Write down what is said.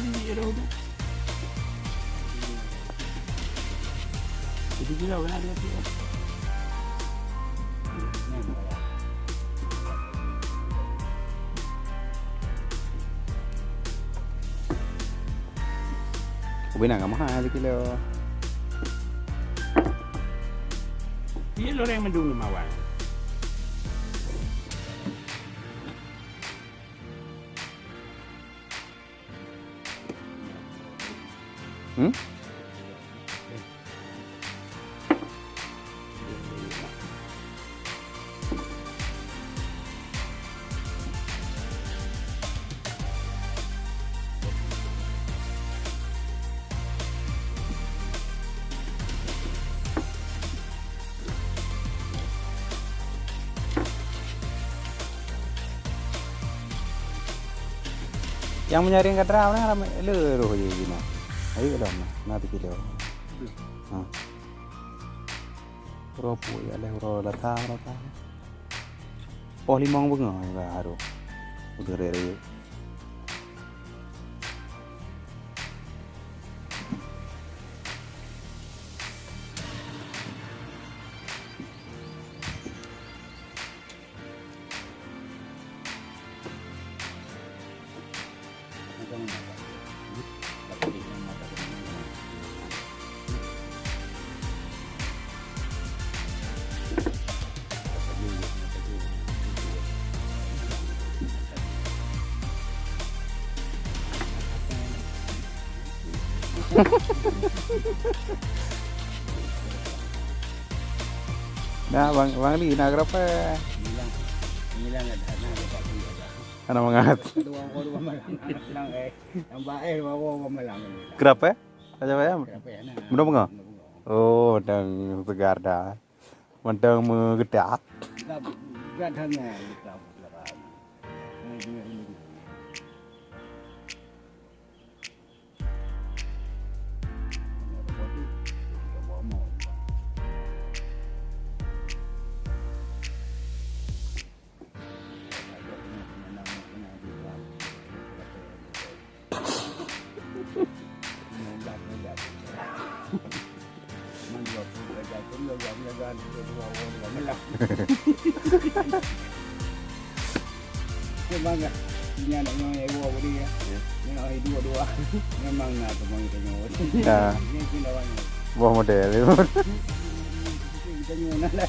di roda. Jadi gila kan ada tu. Ubi nak mahal kilo. Dia orang yang mendung mawar. Yang menyaring katra mana ramai le roh je gini. Ayo dah nanti kilo. Ropo ya le roh lata. Oh limang bunga ya haru. Udah rere. Nah, bang Li nak berapa? Hilang ada Anak mangat. dua malam. Yang baik dua malam. Berapa? Aja bayam. Berapa ya? Mudah bunga. Oh, dan segar dah. Mantang mengedak. Berat hanya kita. Memang ini anaknya ewa dia. Memang dua-dua. Memang nak teman kita nyawa. Ya. Ini lawannya. Buah model. Kita nyawa nak